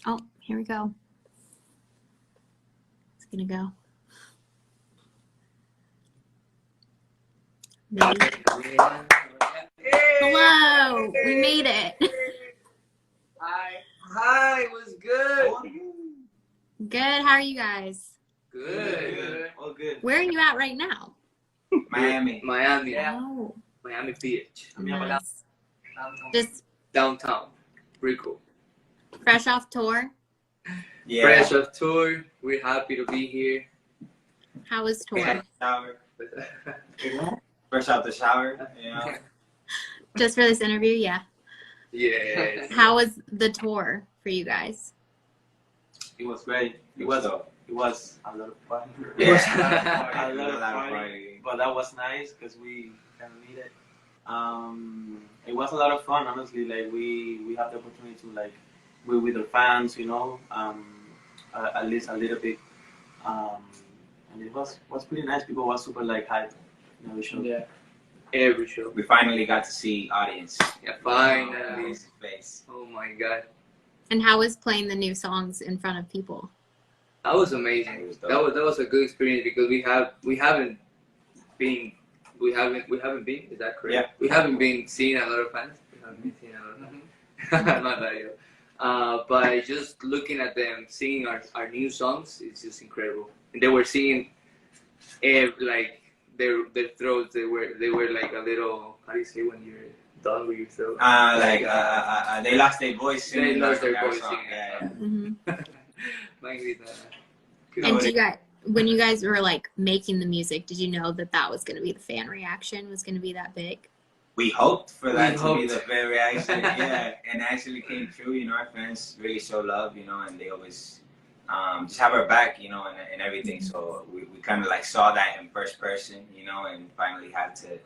Oh, here we go. It's gonna go. Maybe. Hello, we made it. Hi, what's good? Good, how are you guys? Good. All good. Where are you at right now? Miami. Oh, Miami Beach. nice. Just Downtown. Pretty cool. fresh off tour. Yeah. Fresh off tour. We're happy to be here. How was tour? Shower. Fresh out the shower, you know. Just for this interview, yeah. Yes. How was the tour for you guys? It was great. It was a lot of fun. Yeah. A lot of party. But that was nice because we kind of needed. It was a lot of fun, honestly. Like we have the opportunity to like be with the fans, you know, at least a little bit. And it was pretty nice. People were super like hyped. You know, the show. Yeah. Every show. We finally got to see audience. Yeah, finally. Face to face. Oh my god. And how was playing the new songs in front of people? That was amazing. That was a good experience because we haven't been. Is that correct? Yeah. We haven't been seeing a lot of fans. We haven't been seeing a lot of fans. Not that yet. But just looking at them singing our new songs, it's just incredible. And they were singing, like their throats. They were like a little. How do you say when you're done with your throat? They lost their voice singing. They lost their voice song. singing. Yeah. Mm-hmm. And when you guys were like making the music, did you know that was going to be the fan reaction? Was going to be that big? We hoped for that to be the fan reaction, yeah, and it actually came true. You know, our fans really show love, you know, and they always just have our back, you know, and everything. So we kind of like saw that in first person, you know, and finally had to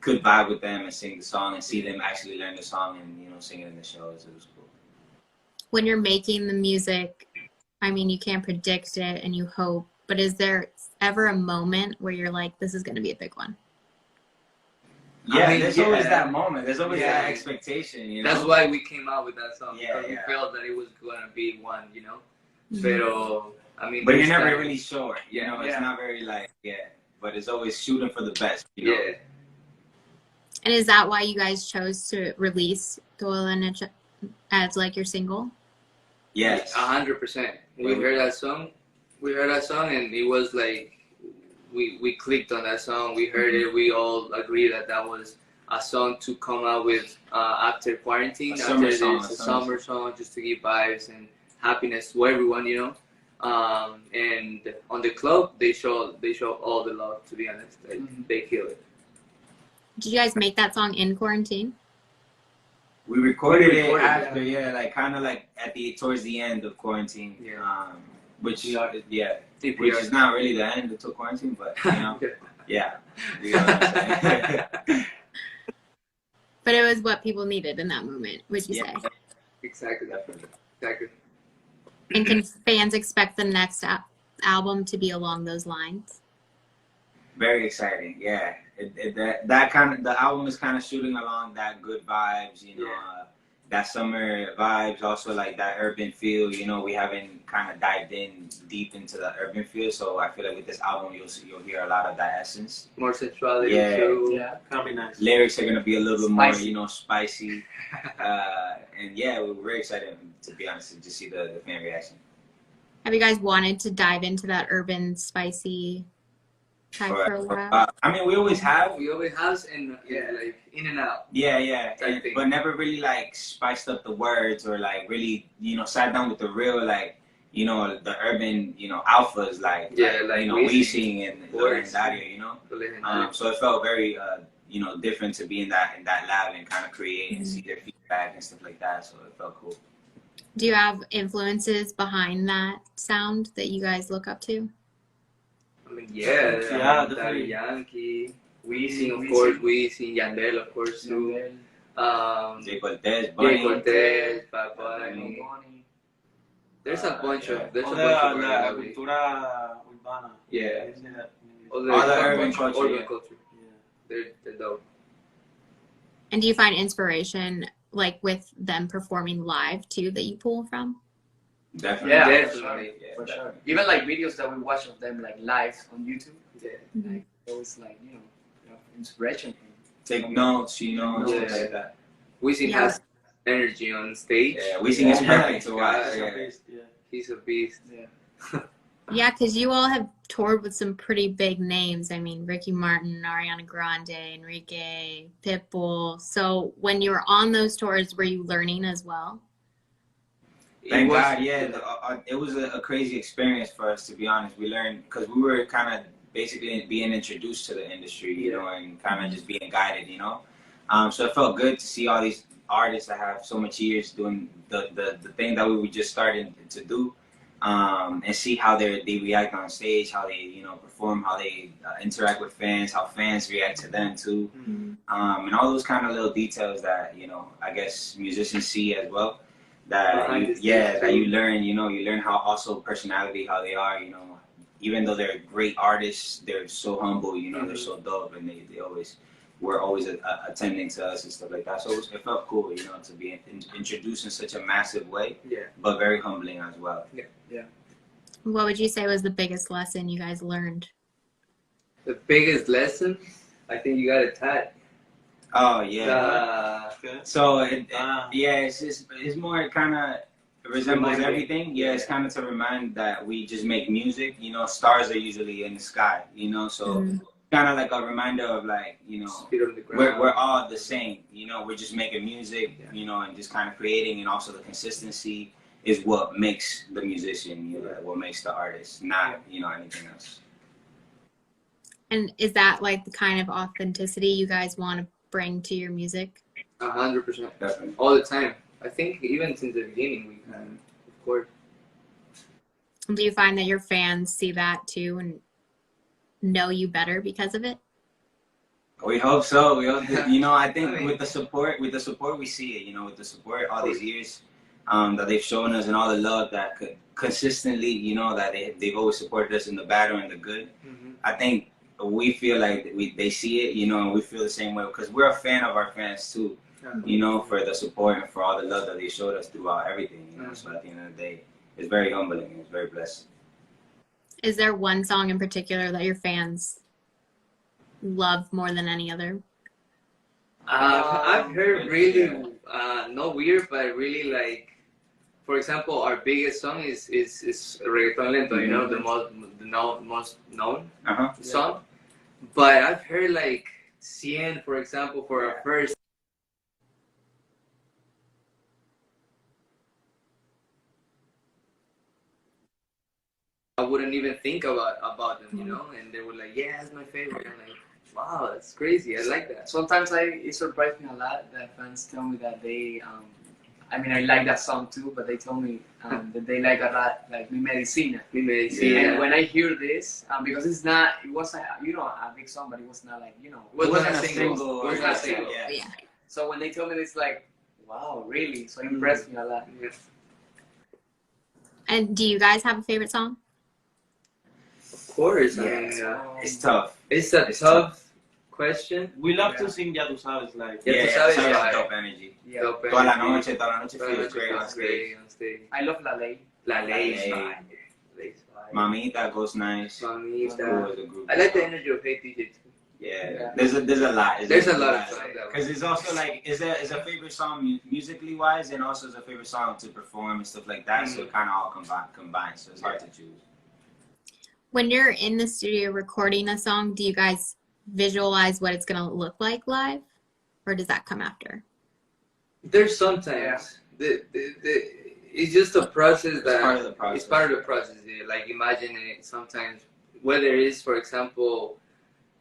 could vibe with them and sing the song and see them actually learn the song and, you know, sing it in the shows. It was cool. When you're making the music, I mean, you can't predict it and you hope, but is there ever a moment where you're like, this is going to be a big one? Yeah, there's always that moment. There's always that expectation, you know? That's why we came out with that song, because we Yeah. felt that it was going to be one, you know? Mhm. Pero, I mean, But you're there's never that- really sure, you know? It's Yeah. not very like, but it's always shooting for the best, you know? Yeah. And is that why you guys chose to release Toda la Noche as like your single? Yes. 100%. We heard that song, and it was like, we clicked on that song, we heard it, we all agreed that was a song to come out with after quarantine, A summer song, summer song, just to give vibes and happiness to everyone, you know. And on the club, they show all the love, to be honest. Like, they kill it. Did you guys make that song in quarantine? We recorded it after, like kind of like towards the end of quarantine. Yeah. Which is not really the end of quarantine, but you know, yeah. You know what I'm saying? But it was what people needed in that moment, would you say? Exactly. Exactly. And can fans expect the next album to be along those lines? Very exciting, yeah. That kind of, the album is kind of shooting along that good vibes, you know, that summer vibes, also like that urban feel. You know, we haven't kind of dived in deep into the urban feel, so I feel like with this album you'll hear a lot of that essence. More sensuality too. Yeah, gonna be nice. Lyrics are gonna be a little bit more, you know, spicy, and yeah, we're very excited, to be honest, to just see the fan reaction. Have you guys wanted to dive into that urban, spicy type for a while? I mean, we always have, and like in and out. But never really like spiced up the words or like really, you know, sat down with the real, like, you know, the urban, you know, alphas like you know, Weezing and Dario, you know. So it felt very, you know, different to be in that lab and kind of create and see their feedback and stuff like that. So it felt cool. Do you have influences behind that sound that you guys look up to? I mean, Daddy Yankee, Weezing, of course, Weezing, Yandel, of course, too. Jay Cortez, Bad Bunny. There's a bunch of la cultura urbana. Yeah. All the urban culture. Yeah. They're dope. And do you find inspiration like with them performing live too that you pull from? Definitely. Yeah, Definitely. for sure. Even like videos that we watch of them like live on YouTube. Yeah. Like always like inspiration. Take notes, you know, and Yeah. stuff like that. Wisin Yeah. has energy on stage. Yeah, Wisin is perfect to watch. God, Yeah. He's a beast. Yeah. Yeah, because you all have toured with some pretty big names. I mean, Ricky Martin, Ariana Grande, Enrique, Pitbull. So when you were on those tours, were you learning as well? Thank God, yeah. It was a crazy experience for us, to be honest. We learned, because we were kind of basically being introduced to the industry, you know, and kind of just being guided, you know. So it felt good to see all these artists that have so much years doing the thing that we were just starting to do, and see how they react on stage, how they, you know, perform, how they interact with fans, how fans react to them too, and all those kind of little details that, you know, I guess musicians see as well. That you learn, you know, you learn how also personality, how they are, you know, even though they're great artists, they're so humble, you know, they're so dope, and they always were always attending to us and stuff like that. So it felt cool, you know, to be introduced in such a massive way, but very humbling as well. Yeah. What would you say was the biggest lesson you guys learned? The biggest lesson, I think you got a tat. Oh yeah. So it's more kind of resembles everything. Yeah, it's kind of to remind that we just make music. You know, stars are usually in the sky. You know, so kind of like a reminder of like, you know, we're all the same. You know, we're just making music. You know, and just kind of creating, and also the consistency is what makes the musician. You know, what makes the artist, not anything else. And is that like the kind of authenticity you guys want to bring to your music? 100%. Definitely. All the time. I think even since the beginning, we can, of course. Do you find that your fans see that too and know you better because of it? We hope so. We hope that, you know, I think with the support we see it, you know, with the support all these years that they've shown us, and all the love that consistently, you know, that they've always supported us in the bad or in the good. I think we feel like they see it, you know, and we feel the same way, because we're a fan of our fans too, you know, for the support and for all the love that they showed us throughout everything, you know. So at the end of the day, it's very humbling, it's very blessed. Is there one song in particular that your fans love more than any other? I've heard really not weird, but really like, for example, our biggest song is Reggaeton Lento, you know, the most known song. But I've heard like CN, for example, for our first. I wouldn't even think about them, you know, and they were like, "Yeah, it's my favorite." I'm like, "Wow, that's crazy. I like that." Sometimes it surprised me a lot that fans tell me that they I mean, I like that song too, but they told me that they like a lot, like Mi Medicina. Mi Medicina. And when I hear this, because it was a big song, but it was not like, you know, it wasn't a single. It was not a single. Yeah. So when they told me this, like, wow, really? So it impressed me a lot. Yes. And do you guys have a favorite song? Of course. Yeah. I mean, It's tough. It's a tough question. We love to sing Ya Tu Sabes, like. Ya Tu Yeah, Sabes, it's dope energy. Yeah. Dope Toda la energy. noche feels great on stage. I love La Ley. La Ley. Ley. Lay's fire. Mamita goes nice. Mamita. Cool as a group. I like the energy of Hey DJ too. Yeah, there's a lot. There's a lot of songs. Because it's also like it's a favorite song musically wise, and also it's a favorite song to perform and stuff like that. So it kind of all combined. So it's hard to choose. When you're in the studio recording a song, do you guys visualize what it's going to look like live? Or does that come after? There's sometimes it's just a process that It's part of the process. It's part of the process. Yeah. Like imagine it sometimes, whether it's, for example,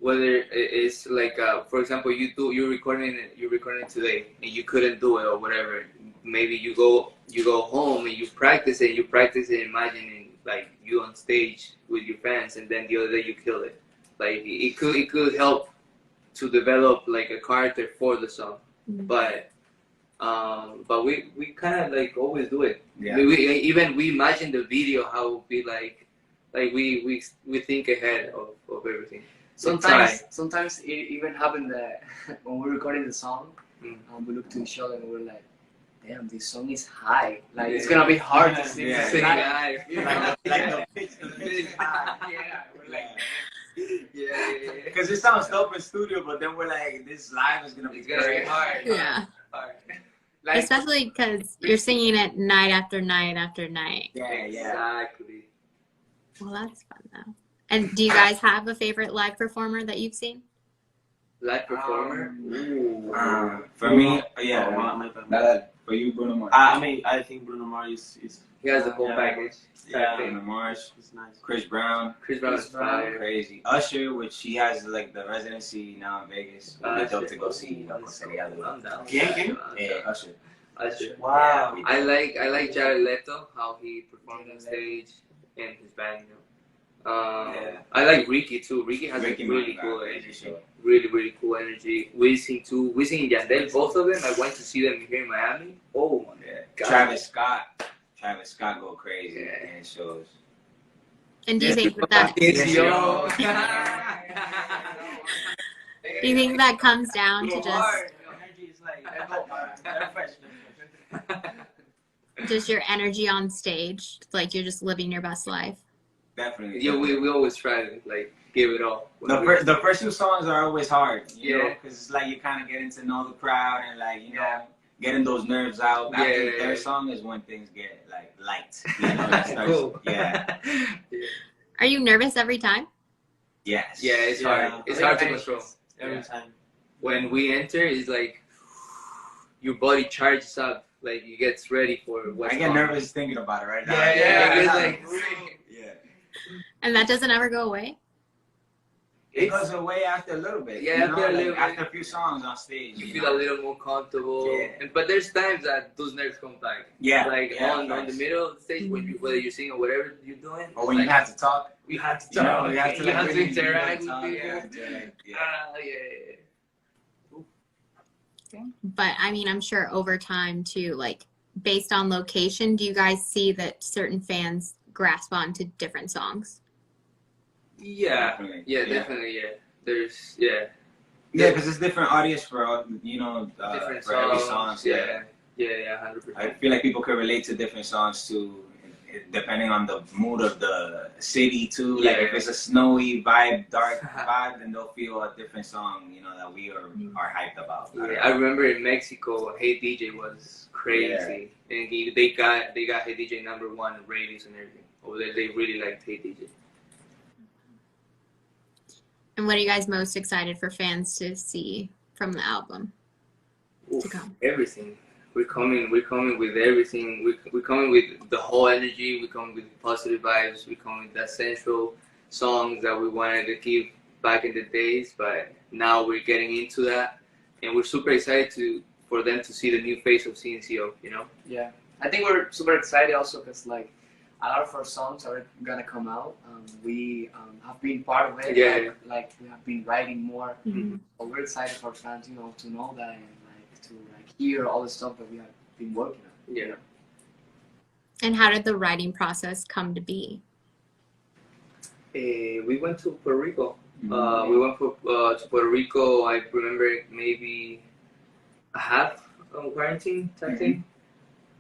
whether it's like for example, you're recording it today and you couldn't do it or whatever. Maybe you go home and you practice it. Imagining like you on stage with your fans, and then the other day you kill it. Like it could help to develop like a character for the song, but we kind of like always do it. Yeah. We imagine the video how it would be like we think ahead of everything. Sometimes it even happened that when we're recording the song, we look to each other and we're like, damn, this song is high. Like it's gonna be hard to sing. Yeah. Sing Yeah. you know? Like the pitch is high. Yeah, we're like, Yeah. Because it sounds dope in studio, but then we're like, this live is gonna be It's gonna be great. hard. Yeah. Hard. like Especially because you're singing it night after night after night. Yeah, yeah. Exactly. Well, that's fun though. And do you guys have a favorite live performer that you've seen? Live performer. For me, Oh, yeah. my bad. For you, Bruno Mars. I mean, I think Bruno Mars is He has the whole Yeah. package. Yeah. Bruno Mars, is nice. Chris Brown, Chris Brown is Chris Brown. fire. crazy. Usher, which he has like the residency now in Vegas. Would be dope to go see. You know, I'm down. ¿Quién? Yeah, Usher. Usher. Wow. I like Jared Leto, how he performed on stage and his band. You know. Yeah. I like Ricky too. Ricky has Ricky a really Martin, cool crazy energy. show. Really cool energy. Wisin too. Wisin and Yandel, both of them. I went to see them here in Miami. Oh my Yeah. God. Travis Scott go crazy Yeah. in shows. And do you think that CNCO. do you think that comes down to Energy is like just your energy on stage? Like you're just living your best life? Definitely. Yeah, we always try to like give it all. The first two songs are always hard, you know, Yeah. because it's like you kind of getting to know the crowd and like you Yeah. know getting those nerves out. After the Yeah. third song is when things get like light, you know. It starts, Cool. Yeah. Are you nervous every time? Yes. Yeah, it's Yeah. hard. It's hard to control. every Yeah. time. When we enter, it's like your body charges up, like it gets ready for what's I get coming. nervous thinking about it right now. Yeah, it's like yeah. And that doesn't ever go away? It goes away after a little bit. Yeah, you know? after a little like, bit. after a few songs on stage. you You feel know? a little more comfortable. Yeah. But there's times that those nerves come back. Yeah. Like yeah, on the facts. middle of the stage, when you, whether you're singing or whatever you're doing. Or when it's you like, have to talk. you have to You know, talk. you have to, You have to really interact with talk, people. yeah, interact, yeah. Yeah. But I mean, I'm sure over time too, like based on location, do you guys see that certain fans grasp onto different songs? Yeah, Definitely. yeah, Yeah. definitely, yeah. There's, yeah, Yeah, because it's different audience for you know different for every songs. song. Yeah, 100%. I feel like people can relate to different songs too, depending on the mood of the city too. Like if Yeah. it's a snowy vibe, dark vibe, then they'll feel a different song, you know, that we are hyped about. Yeah, I remember in Mexico, Hey DJ was crazy, and they got Hey DJ #1 ratings and everything. Over there, they really liked Hey DJ. And what are you guys most excited for fans to see from the album to come? Everything. We're coming with everything. We're coming with the whole energy. We're coming with positive vibes. We're coming with that central songs that we wanted to keep back in the days, but now we're getting into that, and we're super excited for them to see the new face of CNCO. You know. yeah. I think we're super excited also because like a lot of our songs are gonna come out. We have been part of it. Yeah. Like we have been writing more. Mhm. So we're excited for fans, you know, to know that and like to like hear all the stuff that we have been working on. Yeah. And how did the writing process come to be? We went to Puerto Rico. Mhm. We went to Puerto Rico. I remember maybe a half of quarantine type thing,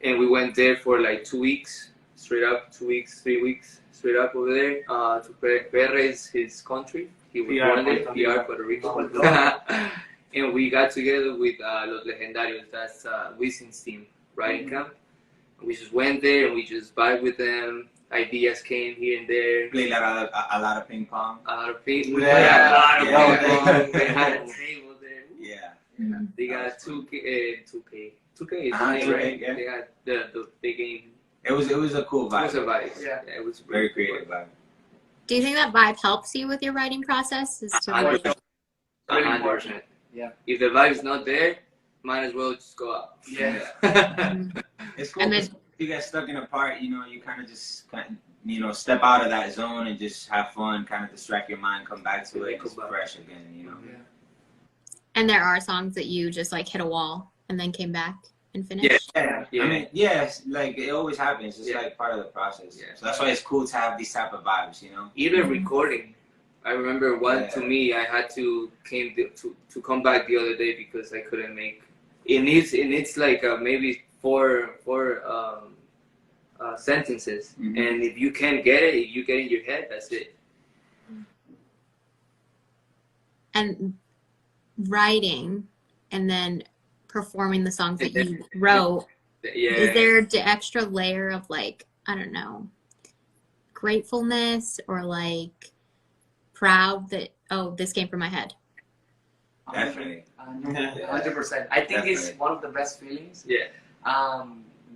and we went there for like 2 weeks straight up. 2 weeks, 3 weeks straight up over there. To PR is his country. He was PR, born there. Puerto PR Rico. Puerto Rico. Oh, And we got together with Los Legendarios. That's Wisin's team writing camp. We just went there and we just vibed with them. Ideas came here and there. Played a lot of ping pong. A lot of people. Yeah. Yeah, a lot of Yeah. people. They had a table there. Yeah. They got 2K. 2K is the Uh-huh, name, 2K, right? yeah. They got the game. It was a cool It vibe. was a vibe. Yeah. It was Very creative vibe. Do you think that vibe helps you with your writing process? Is to like, 100%. Really 100%. Yeah. If the vibe's not there, might as well just go out. Yeah. It's cool. And then- 'cause if you get stuck in a part, you know, you kind of just step out of that zone and just have fun, kind of distract your mind, come back to it, and it's fresh again, you know. Yeah. and there are songs that you just like hit a wall and then came back and finished? Yeah. Yeah. I mean, yes, like it always happens. It's Yeah. like part of the process. Yeah. So that's why it's cool to have these type of vibes, you know. Even recording. I remember one to Yeah. me, I had to come back the other day because I couldn't make. It needs like maybe four sentences, Mhm. and if you can't get it, if you get in your head, that's it. And writing and then performing the songs that And you wrote, Yeah. is there the extra layer of like, I don't know, gratefulness or like proud that, oh, this came from my head? Definitely. 100%. I think it's Definitely. one of the best feelings. Yeah.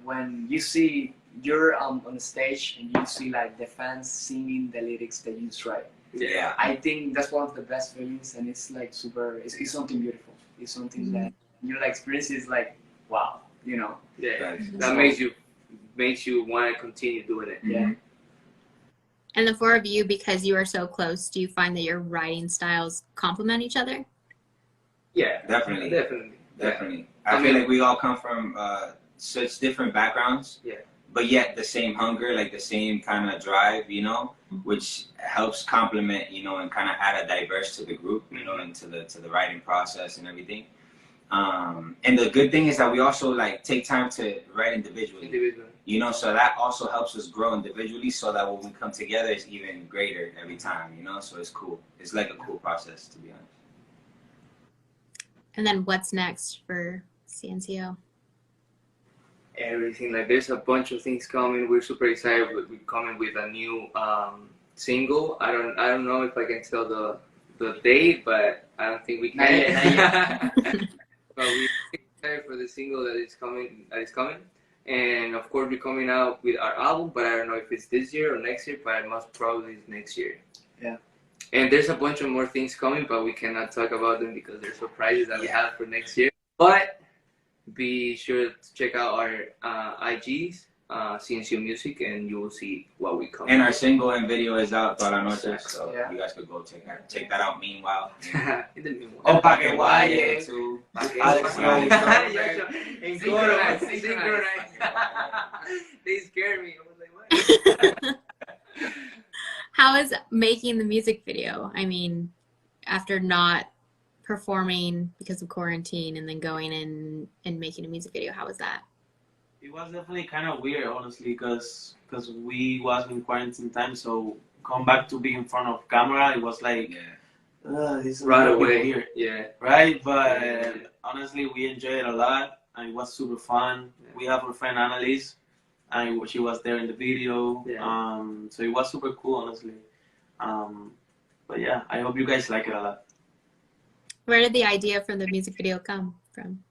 When you see you're on the stage and you see like the fans singing the lyrics that you write. Yeah. I think that's one of the best feelings, and it's like super. It's something beautiful. It's something that you know, like experience is like wow. You know. Yeah. Right. That makes you want to continue doing it. Yeah. And the four of you, because you are so close, do you find that your writing styles complement each other? Yeah. Definitely. Definitely. I feel like we all come from such different backgrounds. Yeah. But yet the same hunger, like the same kind of drive, you know, which helps complement, you know, and kind of add a diverse to the group, you know, and to the writing process and everything. And the good thing is that we also like take time to write individually, you know, so that also helps us grow individually, so that when we come together, it's even greater every time, you know. So it's cool. It's like a cool process, to be honest. And then what's next for CNCO? Everything, like there's a bunch of things coming. We're super excited. We're coming with a new single. I don't know if I can tell the date, but I don't think we can. Not yet. But we're excited for the single that is coming. And of course we're coming out with our album, but I don't know if it's this year or next year, but most probably it's next year. Yeah. And there's a bunch of more things coming, but we cannot talk about them because they're surprises that we have for next year. But be sure to check out our IGs, CNCO Music, and you will see what we come. And our single and video is out toda la noche, so Yeah. you guys could go check that out. Meanwhile, In the meanwhile. Oh, pa' que guaye. too. Alex, Synchronize. They scared me. I was like, what? How is making the music video? I mean, after not performing because of quarantine and then going in and making a music video, how was that? It was definitely kind of weird, honestly, because we was in quarantine time, so come back to be in front of camera, it was like, this is Right a little bit away. weird, Yeah. right? But honestly, we enjoyed it a lot, and it was super fun. We have our friend Annalise, and she was there in the video, Yeah. so it was super cool, honestly. But yeah, I hope you guys like it a lot. Where did the idea for the music video come from?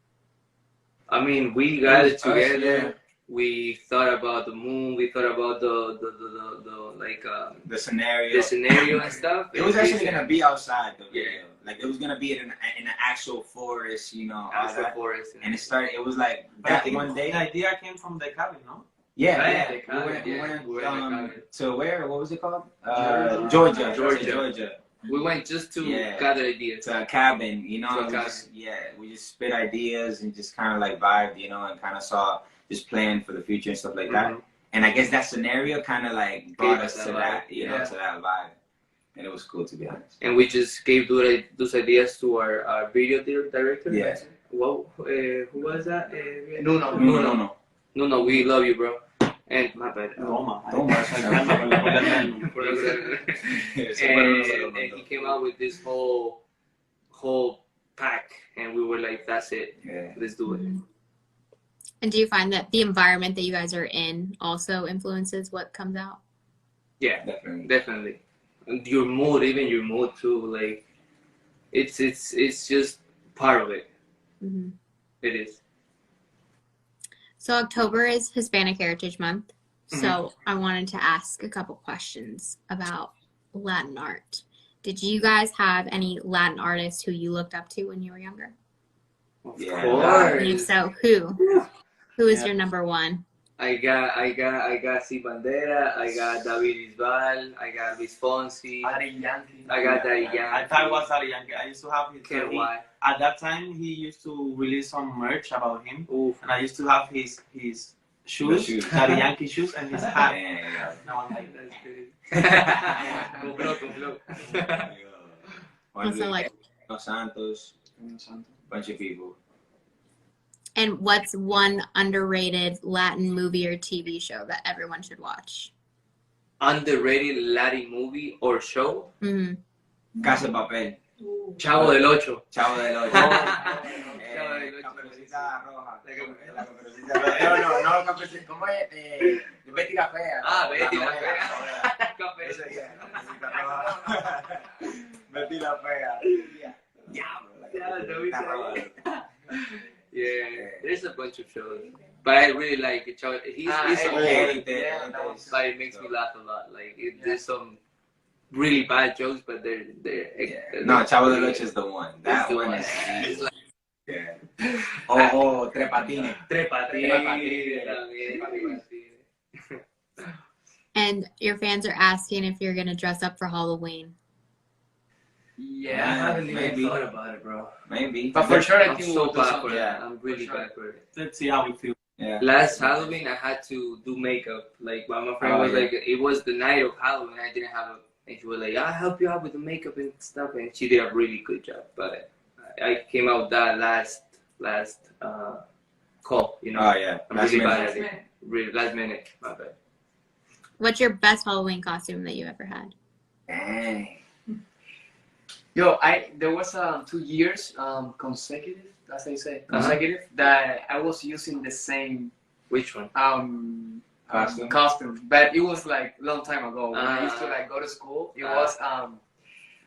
I mean, we got it Us, together. yeah. We thought about the moon. We thought about the The scenario. and stuff. It was And we actually said, gonna be outside the video. Yeah. Like it was gonna be in an actual forest, you know. all Astro that. Forest. And it started. It was like But I that think one day. the idea came from the cabin, no? Yeah, Right, yeah. the We cabin, went, yeah. we We went were in the cabin. to where? What was it called? Georgia. Georgia. We went just to Yeah. gather ideas. To a cabin, you know. To a and cabin. we just spit ideas and just kind of like vibed, you know, and kind of saw just plan for the future and stuff like that. Mhm. And I guess that scenario kind of like brought Gave us us to that that, vibe. you know, Yeah. to that vibe. And it was cool, to be honest. And we just gave those ideas to our video director. Yeah. Who was that? No. No, we love you, bro. And my bad. Roma. Roma. And he came out with this whole pack, and we were like, "That's it. Yeah. Let's do it." Mhm. And do you find that the environment that you guys are in also influences what comes out? Yeah, Definitely. definitely. And your mood too. Like, it's just part of it. Mm-hmm. It is. So October is Hispanic Heritage Month. So I wanted to ask a couple questions about Latin art. Did you guys have any Latin artists who you looked up to when you were younger? Of Yeah. And if course. so, who? Who is Yeah. your number one? I got C Bandera. I got David Bisbal. I got Luis Fonsi. Daddy Yankee. I got Daddy I Yankee. thought it was Daddy Yankee. I used to have his. Can't lie. At that time, he used to release some merch about him, Oof. and I used to have his shoes, shoes. Daddy Yankee shoes, and his hat. Yeah. Now I'm like, That's crazy. Con flow. Also, like, Los Santos, bunch of people. And what's one underrated Latin movie or TV show that everyone should watch? Underrated Latin movie or show? Mm-hmm. Casa de Papel. Chavo del Ocho. Chavo del Ocho. Caperucita Roja. La Caperucita Roja. No, Caperucita. ¿Cómo es? Betty la Fea. Betty la Fea. Caperucita. Caperucita Roja. Betty la Fea. Diablo. Yeah, there's a bunch of shows, but I really like it. He's old, but it makes me laugh a lot. Like there's some really bad jokes, but they're no, Chavo del Ocho is the one. That one is like, yeah. Oh, Tres Patines. Tres Patines. And your fans are asking if you're gonna dress up for Halloween. Yeah, I haven't even thought about it, bro. Maybe. But for sure, I I'm think so we'll do bad something. for that. I'm really bad for it. Let's see how we feel. Yeah. Last Halloween, I had to do makeup. Like, my friend was like, it was the night of Halloween. I didn't have and she was like, I'll help you out with the makeup and stuff. And she did a really good job. But I came out with that last call, you know. Oh, yeah. I'm really bad at it. Really, last minute. My bad. What's your best Halloween costume that you ever had? Dang. Yo, there was 2 years consecutive. That's how you say consecutive. That I was using the same Which one? costume, but it was like a long time ago. When I used to like go to school, it was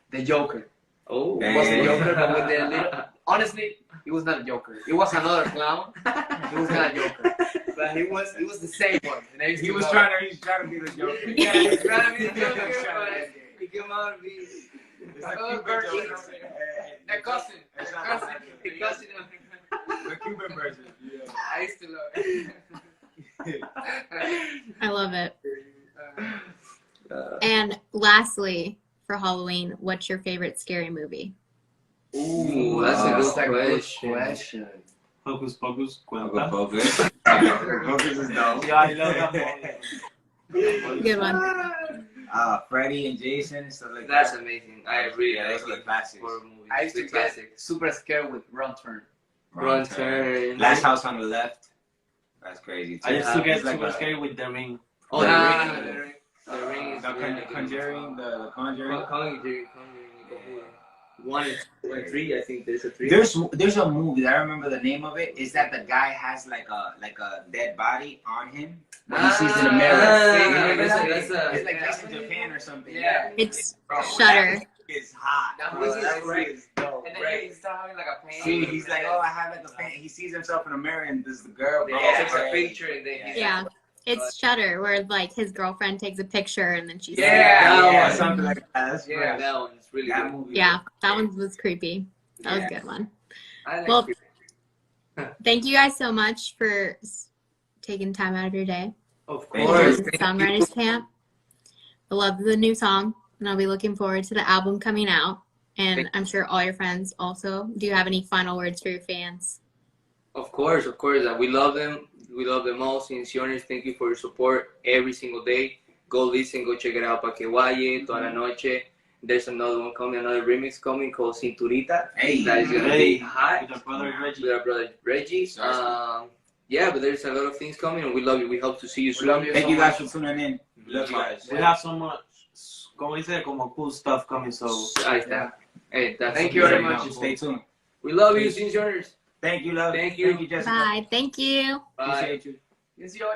the Joker. Oh, It was the Joker, but with the little. Honestly, it was not a Joker. It was another clown. It was not a Joker, but it was the same one. And I used He to was go- trying to be the Joker. Yeah, he's trying to be the Joker, but he came out to be It's like Oh, Cuban Joker. Joker. the cousin. the cousin of The Cuban version. Yeah. I used to love it. I love it. And lastly, for Halloween, what's your favorite scary movie? Ooh, that's a good question. Hocus Pocus, Uncle cuenta. Focus. Focus is dope. Yeah, I love that movie. Good one. Freddy and Jason, stuff like That's that. amazing. I really Yeah, like those are the it. classics. Horror movies. I used to The get classics. super scared with Wrong Turn. Wrong Turn. Last House on the Left. That's crazy too. I used to get It's like super a- scary with The Ring. Oh, Ah, The Ring. The Ring is The really good. Conjuring, the Conjuring. Conjuring. 1 and 3, I think there's a 3. There's a movie that I remember the name of it. Is that the guy has like a dead body on him when he sees in the mirror? Remember that? that's a- It's like that's in Japan or something. Yeah. It's Bro, Shutter. It's hot. That bro. movie is That great. movie is dope. And then Great. he started having like a pain. See, he's like, oh, I have like a pain. He sees himself in a mirror and there's the girl. Bro. Yeah, takes a picture and then he's Yeah. It's Shutter, where like his girlfriend takes a picture and then she's Yeah. Something like that. That's Yeah, fresh. that one's really That good. movie. Yeah, that one was creepy. That was a good one. I like Well, it. thank you guys so much for taking time out of your day Of Thank for course. the Thank Songwriters Camp. I love the new song, and I'll be looking forward to the album coming out. And I'm sure all your friends also. Do you have any final words for your fans? Of course. We love them. We love them all. CNCOers, thank you for your support every single day. Go listen, go check it out. Pa' que guaye, toda la noche. There's another one coming, another remix coming called Cinturita. Hey. That is going to be hot. With our brother Reggie. With our brother Reggie. Yeah, but there's a lot of things coming, and we love you. We hope to see you soon. love you. Thank you guys for tuning in. We love you guys. We have so much, como dice, como cool stuff coming, so Ahí está. Hey, that's Thank you very Now, much. Stay tuned. We love you, CNCOers. Thank you, love. Thank you. Thank you, Jessica. Bye. Thank you. Bye. Appreciate you. Enjoy.